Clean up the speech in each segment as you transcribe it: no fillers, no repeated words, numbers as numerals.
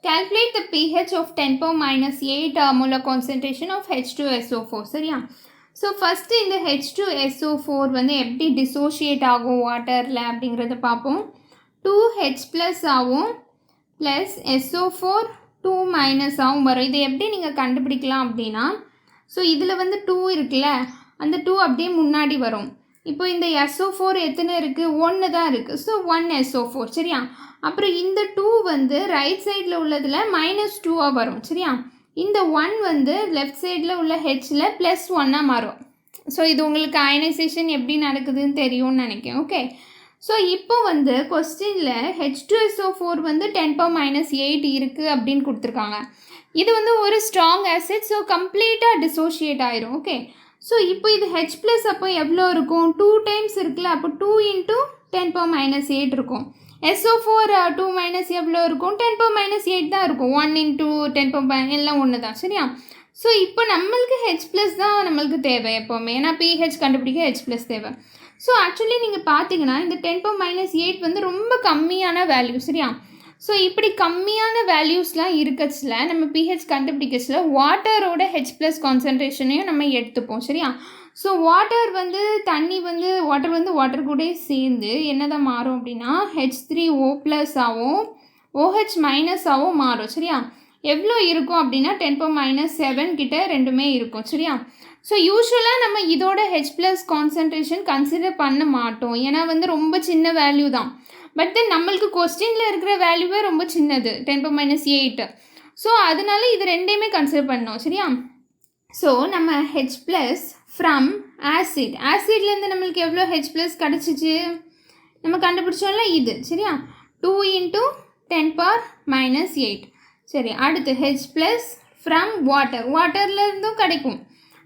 calculate the pH of 10 power minus 8 molar concentration of H2SO4 சரியா. So first இந்த H2SO4 வந்து எப்படி dissociate ஆகும் வாட்டரில் அப்படிங்கிறத பார்ப்போம். 2H+ ஆகும் ப்ளஸ் SO4 2- ஆகும் வரும். இதை எப்படி நீங்கள் கண்டுபிடிக்கலாம் அப்படின்னா, ஸோ இதில் வந்து 2 இருக்குல்ல, அந்த 2 அப்படியே முன்னாடி வரும். இப்போ இந்த SO4 எத்தனை இருக்குது? 1 தான் இருக்குது. ஸோ 1SO4 சரியா. அப்புறம் இந்த 2 வந்து ரைட் சைடில் உள்ளதில் -2 வரும் சரியா. இந்த 1 வந்து லெஃப்ட் சைடில் உள்ள ஹெச்சில் +1 மாறும். ஸோ இது உங்களுக்கு அயனைசேஷன் எப்படி நடக்குதுன்னு தெரியும்னு நினைக்கிறேன். ஓகே, ஸோ இப்போ வந்து கொஸ்டினில் H2SO4 வந்து 10 power -8 இருக்குது அப்படின்னு கொடுத்துருக்காங்க. இது வந்து ஒரு ஸ்ட்ராங் ஆசிட், ஸோ கம்ப்ளீட்டாக டிசோஷியேட் ஆயிரும். ஓகே, ஸோ இப்போ இது H+ அப்போ எவ்வளோ இருக்கும்? 2 டைம்ஸ் இருக்குல்ல, அப்போ 2 × 10 power -8 இருக்கும். SO4 2- எவ்வளோ இருக்கும்? 10 power -8 தான் இருக்கும். 1 × 10 power எல்லாம் ஒன்று தான் சரியா. ஸோ இப்போ நம்மளுக்கு H+ தான் நம்மளுக்கு தேவை எப்போவுமே, ஏன்னா pH கண்டுபிடிக்க H+ தேவை. ஸோ ஆக்சுவலி நீங்கள் பார்த்தீங்கன்னா இந்த 10 power -8 வந்து ரொம்ப கம்மியான வேல்யூ சரியா. ஸோ இப்படி கம்மியான வேல்யூஸ்லாம் இருக்கச்சில் நம்ம pH கண்டுபிடிக்கச்சில் வாட்டரோட H+ கான்சன்ட்ரேஷனையும் நம்ம எடுத்துப்போம் சரியா. ஸோ வாட்டர் வந்து வாட்டர் கூட சேர்ந்து என்ன தான் மாறும் அப்படின்னா H3O+ ஆகும் OH- ஆகும் மாறும் சரியா. எவ்வளோ இருக்கும் அப்படின்னா 10 power -7 கிட்ட ரெண்டுமே இருக்கும் சரியா. ஸோ யூஸ்வலாக நம்ம இதோட H+ கான்சன்ட்ரேஷன் கன்சிடர் பண்ண மாட்டோம், ஏன்னா வந்து ரொம்ப சின்ன வேல்யூ தான். பட் தென் நம்மளுக்கு கொஸ்டினில் இருக்கிற வேல்யூவே ரொம்ப சின்னது 10 power -8. ஸோ அதனால இது ரெண்டையுமே கன்சிடர் பண்ணோம் சரியா. ஸோ நம்ம H+ ஃப்ரம் ஆசிட்லேருந்து நம்மளுக்கு எவ்வளோ H+ கிடச்சிச்சு நம்ம கண்டுபிடிச்சோம்ல இது சரியா. 2 × 10 power -8 சரி. அடுத்து H+ ஃப்ரம் வாட்டர்லேருந்தும் கிடைக்கும்.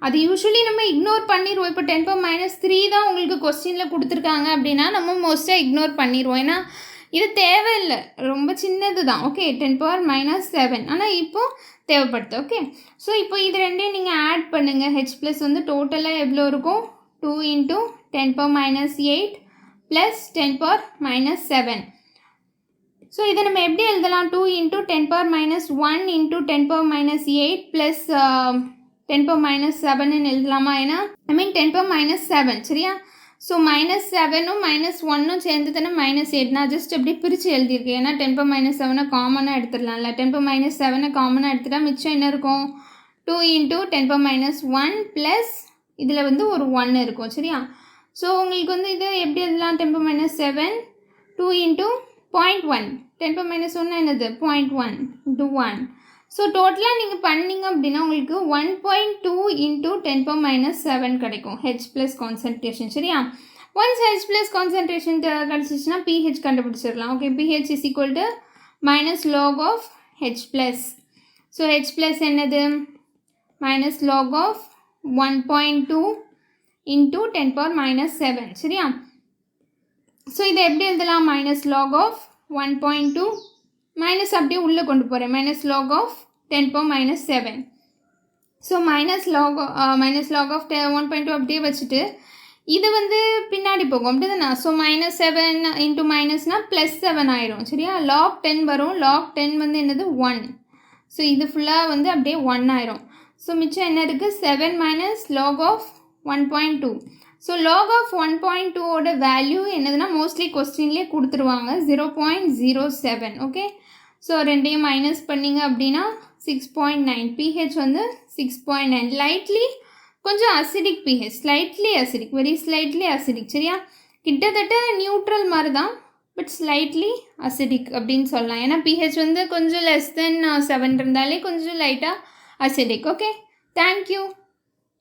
அது யூஸ்வலி நம்ம இக்னோர் பண்ணிடுவோம். இப்போ 10 power -3 தான் உங்களுக்கு கொஸ்டினில் கொடுத்துருக்காங்க அப்படின்னா நம்ம மோஸ்ட்டாக இக்னோர் பண்ணிடுவோம், ஏன்னா இது தேவையில்லை, ரொம்ப சின்னது தான். ஓகே, 10 power -7 ஆனால் இப்போது தேவைப்படுது. ஓகே, ஸோ இப்போ இது ரெண்டையும் நீங்கள் ஆட் பண்ணுங்கள். H+ வந்து டோட்டலாக எவ்வளோ இருக்கும்? 2 × 10 power -8 ப்ளஸ் 10 power -7. ஸோ இதை நம்ம எப்படி எழுதலாம்? 2 × 10 power -1 × 10 power -8 ப்ளஸ் 10 power -7ன்னு எழுதலாமா? ஏன்னா 10 power -7 சரியா. ஸோ -7ம் -1ம் சேர்ந்து தானே -8. நான் ஜஸ்ட் அப்படி பிரித்து எழுதியிருக்கேன், ஏன்னா 10 power -7 காமனாக எடுத்துடலாம்ல. 10 power -7 காமனாக எடுத்துட்டா மிச்சம் என்ன இருக்கும்? 2 × 10 power -1 ப்ளஸ் இதில் வந்து ஒரு 1 இருக்கும் சரியா. ஸோ உங்களுக்கு வந்து இதை எப்படி எழுதலாம்? 10 power -7 2 × 0.1 10 power -1 என்னது? 0.1 × 1. ஸோ டோட்டலாக நீங்கள் பண்ணிங்க அப்படின்னா உங்களுக்கு 1.2 × 10 power -7 கிடைக்கும் H+ கான்சன்ட்ரேஷன் சரியா. ஒன்ஸ் H+ கான்சன்ட்ரேஷன் கிடச்சிச்சின்னா pH கண்டுபிடிச்சிடலாம். Okay, pH = log of H+. So H+ என்னது? -log of 1.2 × 10 power -7 சரியா. ஸோ இதை எப்படி எழுதலாம்? -log of 1.2 மைனஸ் அப்படியே உள்ளே கொண்டு போகிறேன், -log of 10 power -7. So -log of 1.2 அப்படியே வச்சுட்டு இது வந்து பின்னாடி போகும் அப்படி தானே. ஸோ -7 × மைனஸ்னால் +7 ஆயிரும் சரியா. log 10 வரும். log 10 வந்து என்னது? 1. ஸோ இது ஃபுல்லாக வந்து அப்படியே 1 ஆயிரும். ஸோ மிச்சம் என்ன இருக்குது? 7 - log of 1.2. So log of 1.2ஓட வேல்யூ என்னதுன்னா மோஸ்ட்லி கொஸ்டின்லேயே கொடுத்துருவாங்க 0.07. ஓகே, ஸோ ரெண்டையும் மைனஸ் பண்ணிங்க அப்படின்னா 6.9. pH வந்து 6.9. லைட்லி கொஞ்சம் acidic pH, slightly acidic, very slightly acidic சரியா. கிட்டத்தட்ட நியூட்ரல் மாதிரி தான், பட் ஸ்லைட்லி அசிடிக் அப்படின்னு சொல்லலாம். ஏன்னா pH வந்து கொஞ்சம் less than 7 இருந்தாலே கொஞ்சம் லைட்டாக அசிடிக். Okay, thank you.